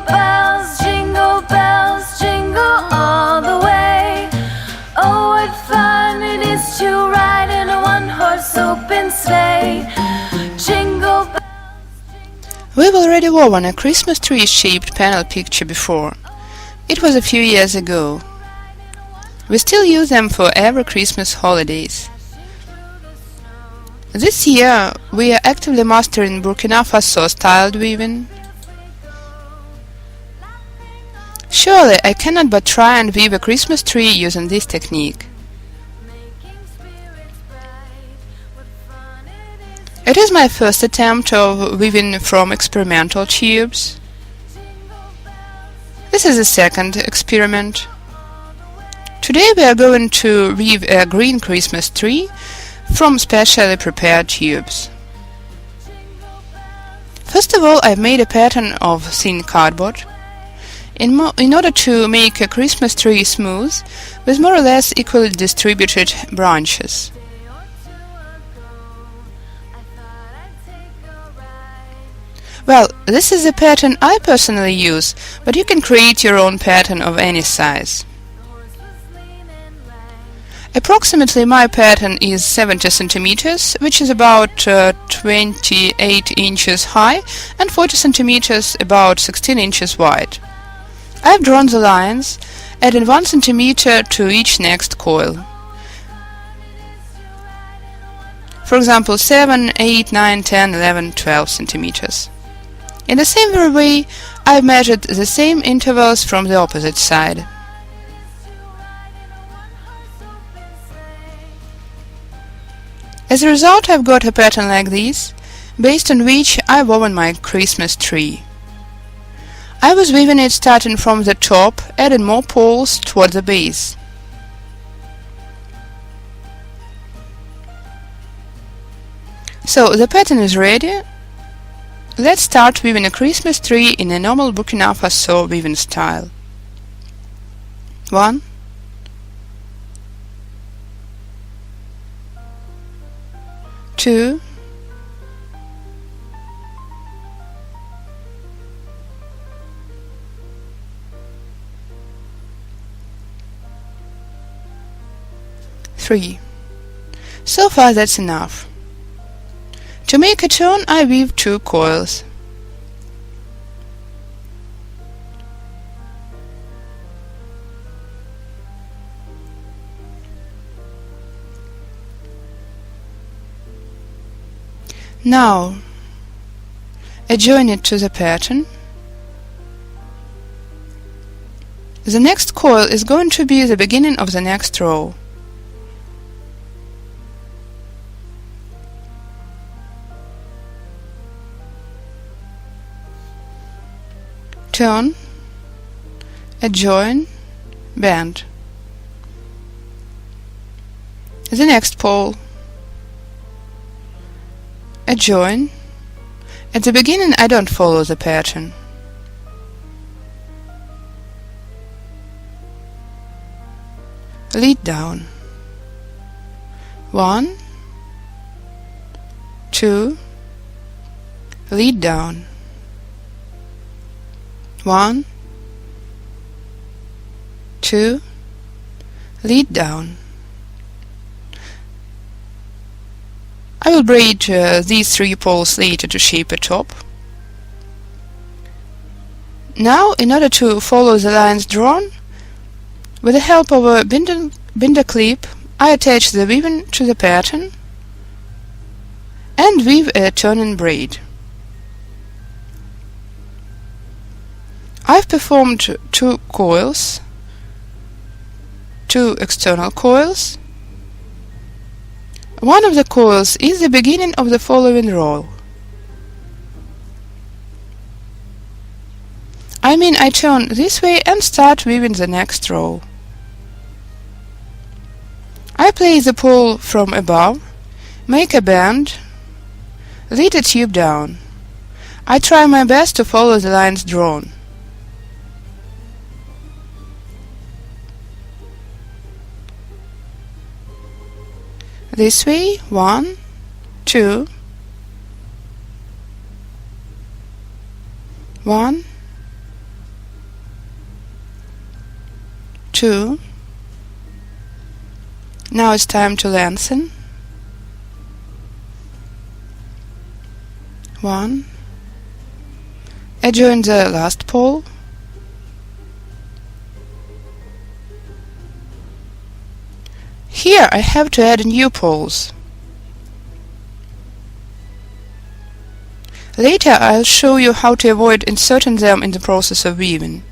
bells, jingle all the way. Oh, what fun it is to ride in a one-horse open sleigh. Jingle bells. We've already woven a Christmas tree-shaped panel picture before. It was a few years ago. We still use them for every Christmas holidays. This year we are actively mastering Burkina Faso styled weaving. Surely I cannot but try and weave a Christmas tree using this technique. It is my first attempt of weaving from experimental tubes. This is the second experiment. Today we are going to weave a green Christmas tree from specially prepared tubes. First of all, I've made a pattern of thin cardboard. In order to make a Christmas tree smooth, with more or less equally distributed branches. Well, this is the pattern I personally use, but you can create your own pattern of any size. Approximately my pattern is 70 centimeters, which is about 28 inches high and 40 centimeters, about 16 inches wide. I've drawn the lines, adding 1 centimeter to each next coil. For example, 7, 8, 9, 10, 11, 12 centimeters. In the same way, I've measured the same intervals from the opposite side. As a result, I've got a pattern like this, based on which I've woven my Christmas tree. I was weaving it starting from the top, adding more poles toward the base. So the pattern is ready. Let's start weaving a Christmas tree in a normal Burkina Faso weaving style. 1, 2, 3. So far that's enough. To make a turn, I weave 2 coils. Now, adjoin it to the pattern. The next coil is going to be the beginning of the next row. Turn, adjoin, bend. The next pole. Adjoin. At the beginning I don't follow the pattern. Lead down. 1, 2, lead down. 1, 2, lead down. I will braid these 3 poles later to shape a top. Now, in order to follow the lines drawn, with the help of a binder clip, I attach the weaving to the pattern and weave a turning braid. I've performed 2 coils, 2 external coils. One of the coils is the beginning of the following row. I turn this way and start weaving the next row. I place the pole from above, make a bend, lead a tube down. I try my best to follow the lines drawn. This way, 1, 2, 1, 2. Now it's time to lengthen. 1. Adjoin the last pole. Here I have to add new poles. Later I'll show you how to avoid inserting them in the process of weaving.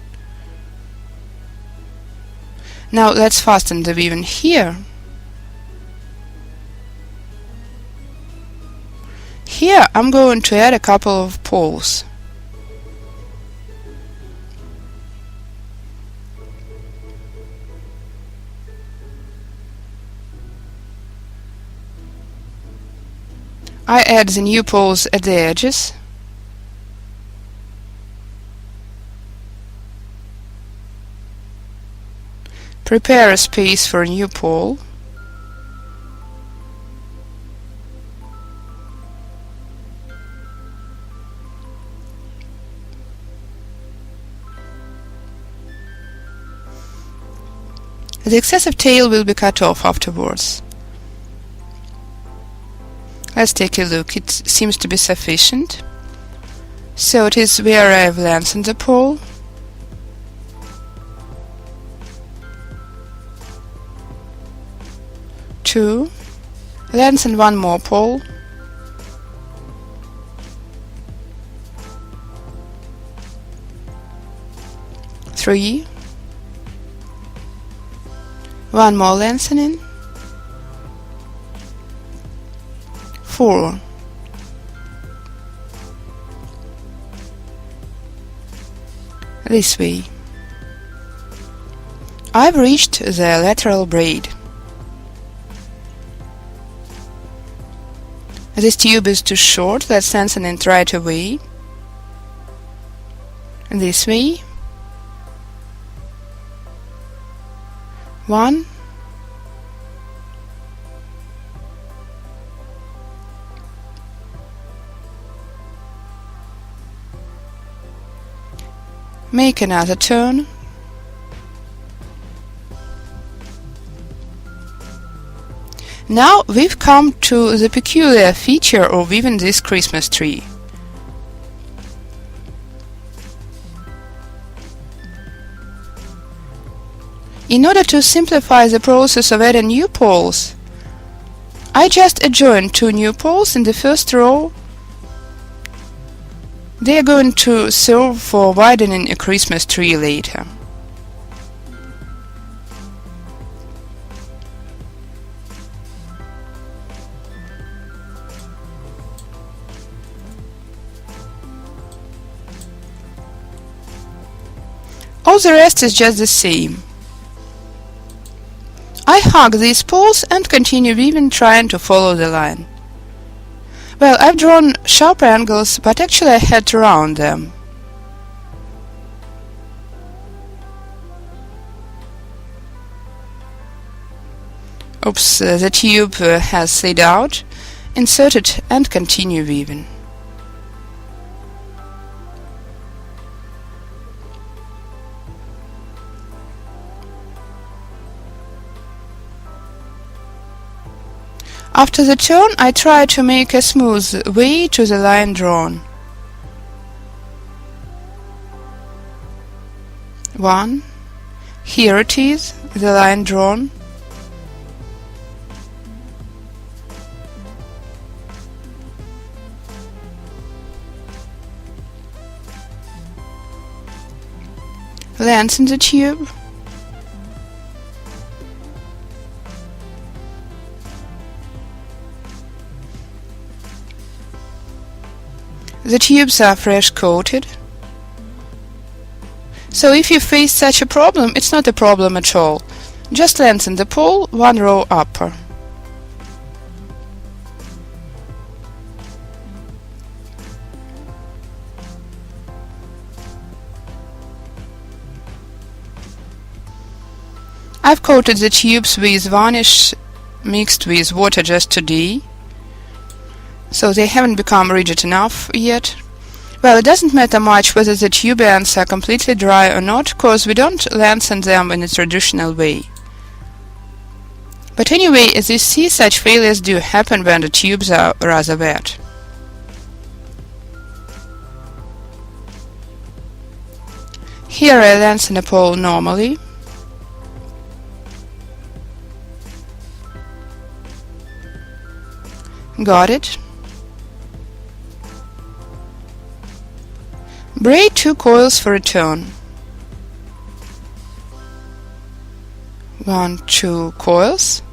Now let's fasten the weaving here. Here I'm going to add a couple of poles. I add the new poles at the edges. Prepare a space for a new pole. The excessive tail will be cut off afterwards. Let's take a look. It seems to be sufficient. So it is where I have lengthened the pole. Two. Lengthen one more pole. 3. One more lengthening. 4. This way. I've reached the lateral braid. This tube is too short, let's lengthen it right away. This way. 1. Make another turn. Now we've come to the peculiar feature of weaving this Christmas tree. In order to simplify the process of adding new poles, I just adjoin 2 new poles in the first row. They are going to serve for widening a Christmas tree later. All the rest is just the same. I hug these poles and continue weaving, trying to follow the line. Well, I've drawn sharp angles, but actually I had to round them. Oops, the tube has slid out. Insert it and continue weaving. After the turn, I try to make a smooth way to the line drawn. 1. Here it is, the line drawn. 2. Lengthen the tube. 3. The tubes are fresh coated. So if you face such a problem, it's not a problem at all. Just lengthen the pole 1 row upper. I've coated the tubes with varnish mixed with water just today, so they haven't become rigid enough yet. Well, it doesn't matter much whether the tube ends are completely dry or not, cause we don't lengthen them in a traditional way. But anyway, as you see, such failures do happen when the tubes are rather wet. Here I lengthen a pole normally. Got it. Braid 2 coils for a turn. 1, 2 coils.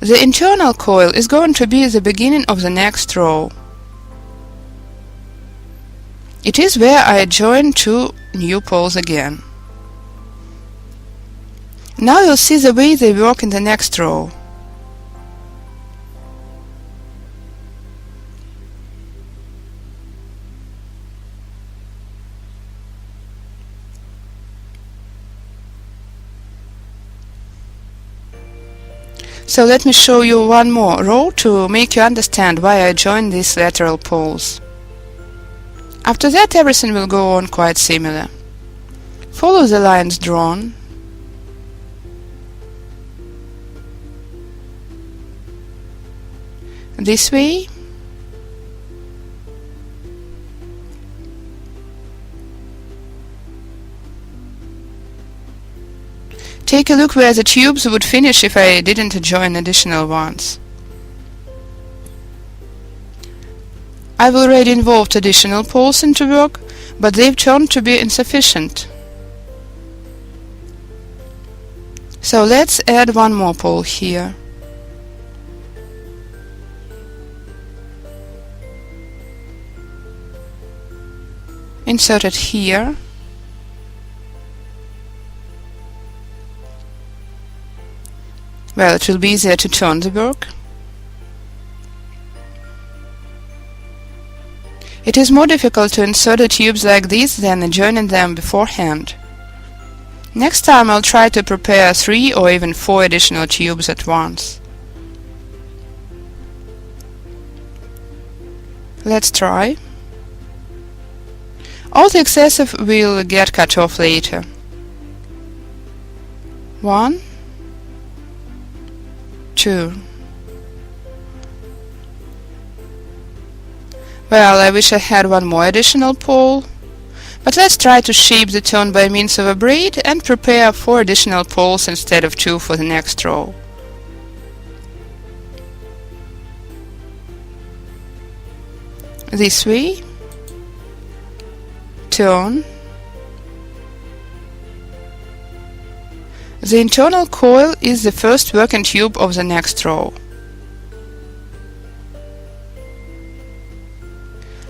The internal coil is going to be the beginning of the next row. It is where I join 2 new poles again. Now you'll see the way they work in the next row. So let me show you one more row to make you understand why I joined these lateral poles. After that, everything will go on quite similar. Follow the lines drawn. This way. Take a look where the tubes would finish if I didn't join additional ones. I've already involved additional poles into work, but they've turned to be insufficient. So let's add one more pole here. Insert it here. Well, it will be easier to turn the work. It is more difficult to insert the tubes like this than joining them beforehand. Next time I'll try to prepare 3 or even 4 additional tubes at once. Let's try. All the excessive will get cut off later. 1, 2. Well, I wish I had one more additional pole, but let's try to shape the turn by means of a braid and prepare 4 additional poles instead of 2 for the next row. This way. Turn. The internal coil is the first working tube of the next row.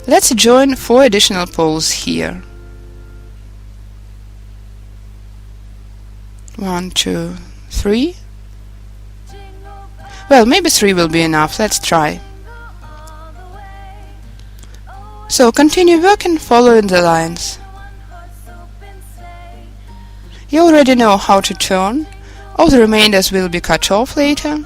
Let's join 4 additional poles here. 1, 2, 3. Well, maybe 3 will be enough. Let's try. So continue working following the lines. You already know how to turn. All the remainders will be cut off later.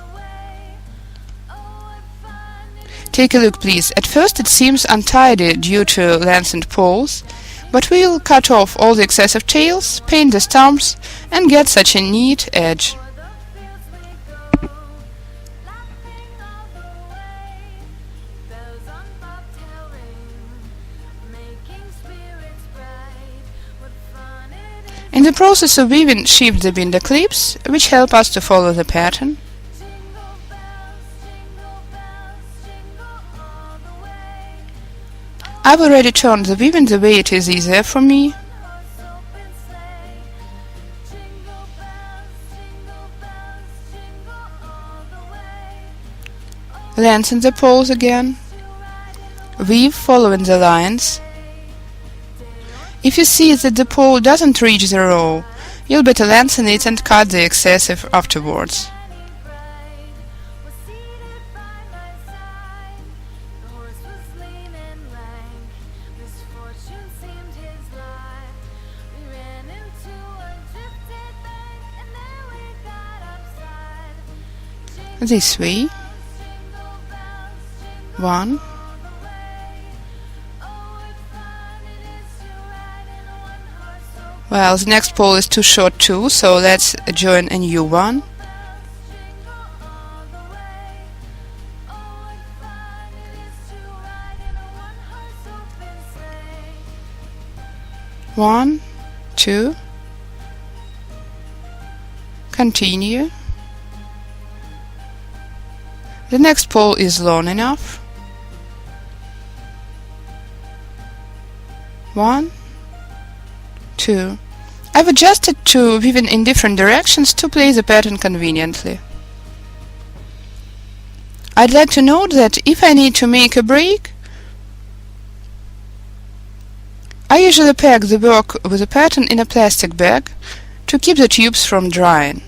Take a look, please. At first it seems untidy due to lengthened poles, but we'll cut off all the excessive tails, paint the stumps, and get such a neat edge. In the process of weaving, shift the binder clips, which help us to follow the pattern. I've already turned the weaving the way it is easier for me. Lengthen the poles again. Weave following the lines. If you see that the pole doesn't reach the row, you'll better lengthen it and cut the excessive afterwards. This way. 1, Well, the next pole is too short too, so let's join a new one. One, two. Continue. The next pole is long enough. One, two. I've adjusted to weaving in different directions to play the pattern conveniently. I'd like to note that if I need to make a break, I usually pack the work with a pattern in a plastic bag to keep the tubes from drying.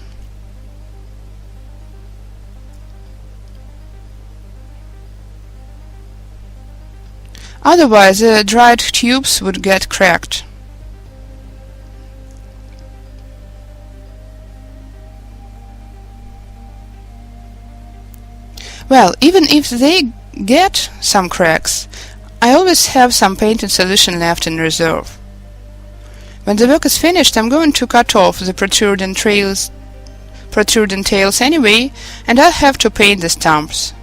Otherwise, the dried tubes would get cracked. Well, even if they get some cracks, I always have some painted solution left in reserve. When the work is finished, I'm going to cut off the protruding tails anyway, and I'll have to paint the stumps.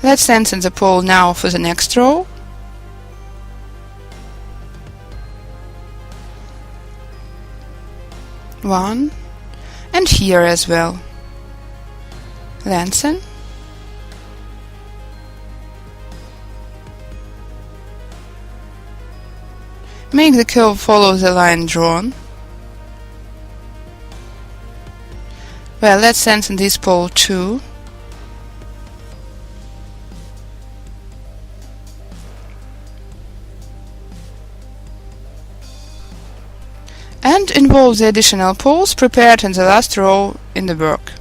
Let's lengthen the pole now for the next row. One, and here as well. Lengthen. Make the curve follow the line drawn. Well, let's lengthen this pole too. And involve the additional poles prepared in the last row in the work.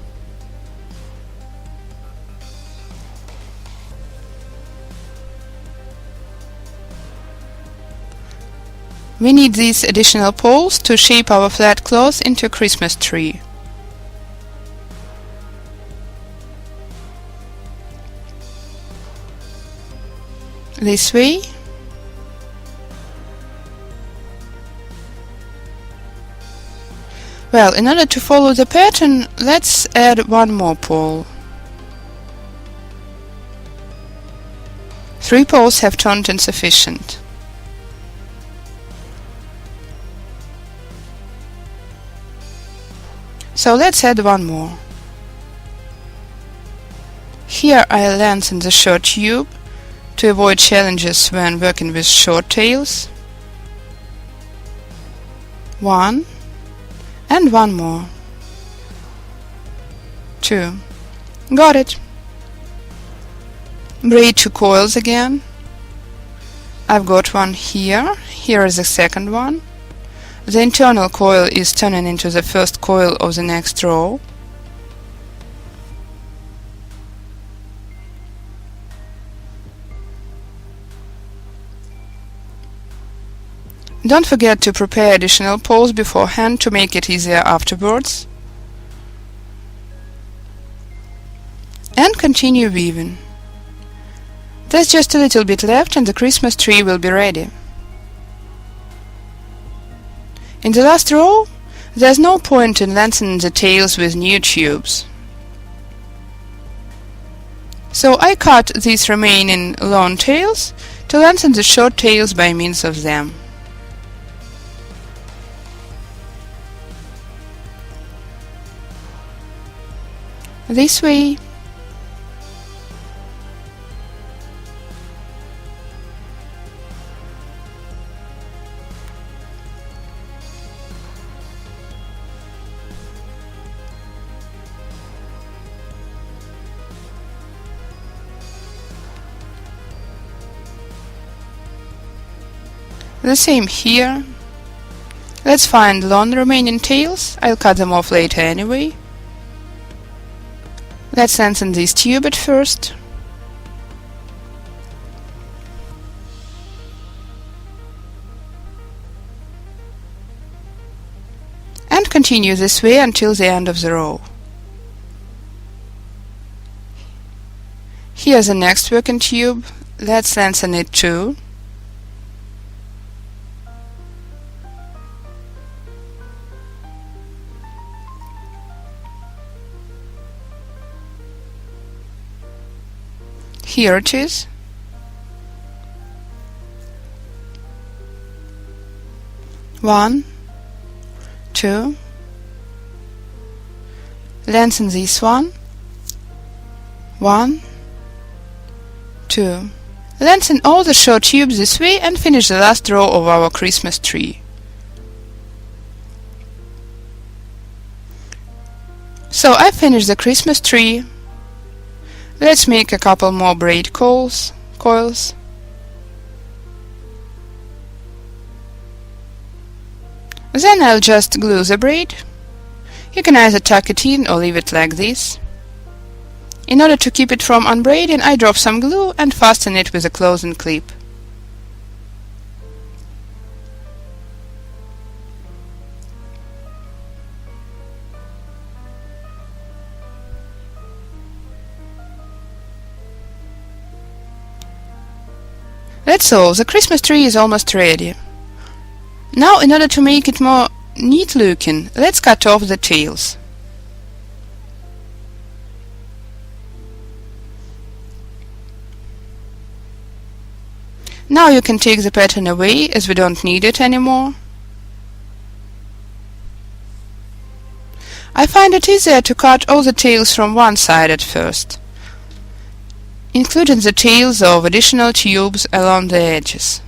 We need these additional poles to shape our flat cloth into a Christmas tree. This way. Well, in order to follow the pattern, let's add one more pole. 3 poles have turned insufficient. So let's add one more. Here I lengthen the short tube to avoid challenges when working with short tails. 1. And one more. 2. Got it. Braid 2 coils again. I've got one here. Here is the second one. The internal coil is turning into the first coil of the next row. Don't forget to prepare additional poles beforehand to make it easier afterwards. And continue weaving. There's just a little bit left and the Christmas tree will be ready. In the last row, there's no point in lengthening the tails with new tubes. So I cut these remaining long tails to lengthen the short tails by means of them. This way. The same here. Let's find long remaining tails. I'll cut them off later anyway. Let's lengthen this tube at first. And continue this way until the end of the row. Here's the next working tube. Let's lengthen it too. Here it is. One, two. Lengthen this one. One, two. Lengthen all the short tubes this way and finish the last row of our Christmas tree. So I finished the Christmas tree. Let's make a couple more braid coils. Then I'll just glue the braid. You can either tuck it in or leave it like this. In order to keep it from unbraiding, I drop some glue and fasten it with a closing clip. That's all, the Christmas tree is almost ready. Now, in order to make it more neat looking, let's cut off the tails. Now you can take the pattern away, as we don't need it anymore. I find it easier to cut all the tails from one side at first, including the tails of additional tubes along the edges.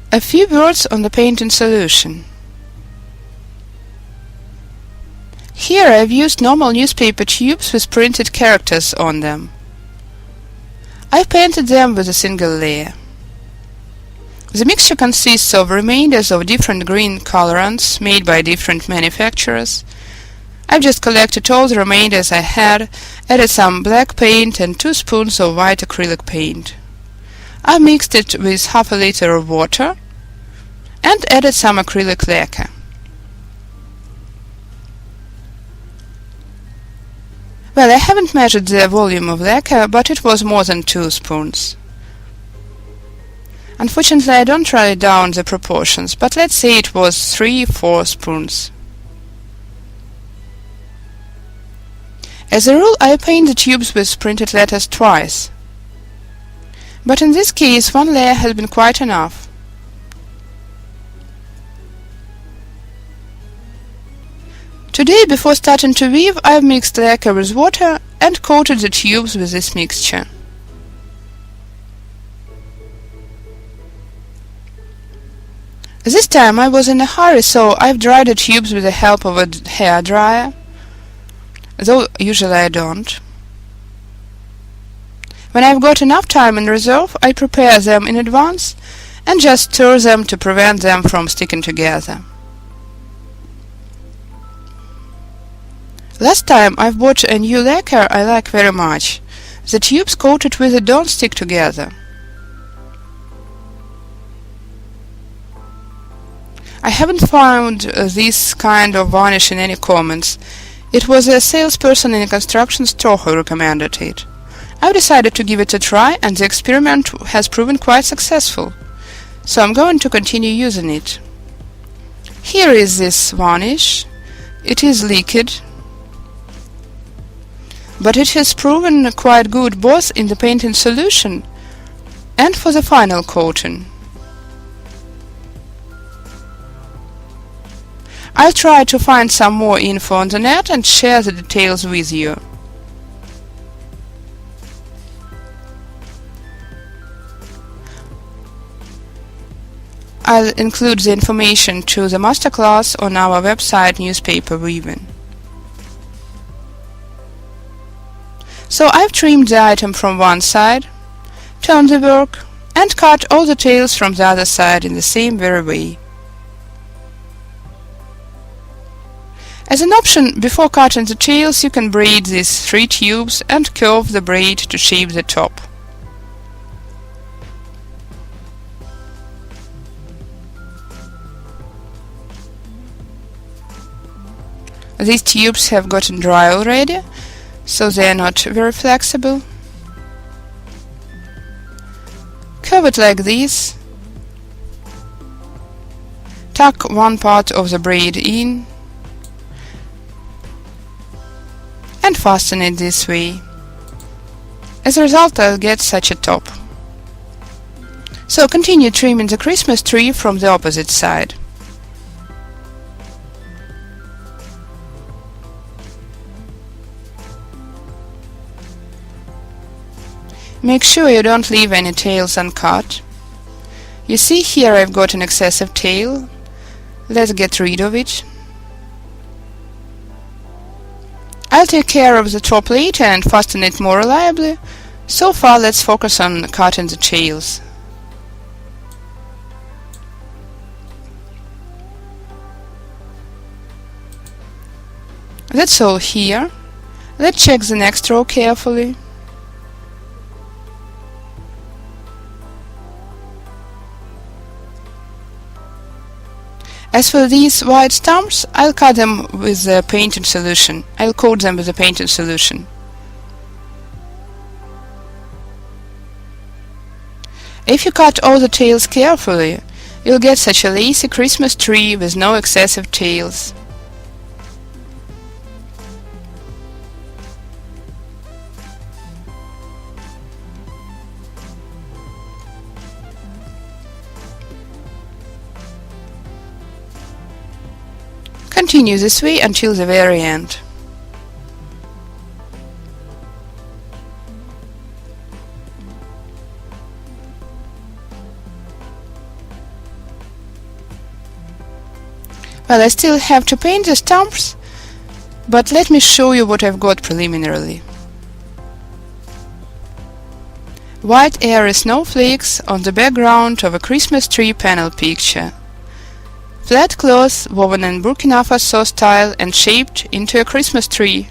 A few words on the painting solution. Here I've used normal newspaper tubes with printed characters on them. I've painted them with a single layer. The mixture consists of remainders of different green colorants made by different manufacturers. I've just collected all the remainders I had, added some black paint and 2 spoons of white acrylic paint. I mixed it with half a liter of water and added some acrylic lacquer. Well, I haven't measured the volume of lacquer, but it was more than 2 spoons. Unfortunately, I don't write down the proportions, but let's say it was 3-4 spoons. As a rule, I paint the tubes with printed letters twice. But in this case, 1 layer has been quite enough. Today, before starting to weave, I've mixed lacquer with water and coated the tubes with this mixture. This time I was in a hurry, so I've dried the tubes with the help of a hair dryer, though usually I don't. When I've got enough time in reserve, I prepare them in advance and just stir them to prevent them from sticking together. Last time I've bought a new lacquer I like very much. The tubes coated with it don't stick together. I haven't found this kind of varnish in any comments. It was a salesperson in a construction store who recommended it. I've decided to give it a try, and the experiment has proven quite successful, so I'm going to continue using it. Here is this varnish. It is liquid, but it has proven quite good both in the painting solution and for the final coating. I'll try to find some more info on the net and share the details with you. I'll include the information to the masterclass on our website Newspaper Weaving. So I've trimmed the item from one side. turn the work, and cut all the tails from the other side in the same very way. As an option, before cutting the tails, you can braid these 3 tubes and curve the braid to shape the top. These tubes have gotten dry already, so they are not very flexible. Curve it like this. Tuck one part of the braid in and fasten it this way. As a result, I'll get such a top. So continue trimming the Christmas tree from the opposite side. Make sure you don't leave any tails uncut. You see here I've got an excessive tail. Let's get rid of it. I'll take care of the top later and fasten it more reliably. So far, let's focus on cutting the tails. That's all here. Let's check the next row carefully. As for these white stumps, I'll cut them with the painting solution. I'll coat them with the painting solution. If you cut all the tails carefully, you'll get such a lacy Christmas tree with no excessive tails. Continue this way until the very end. Well, I still have to paint the stumps, but let me show you what I've got preliminarily. White airy snowflakes on the background of a Christmas tree panel picture. Flat cloth woven in Burkina Faso style and shaped into a Christmas tree.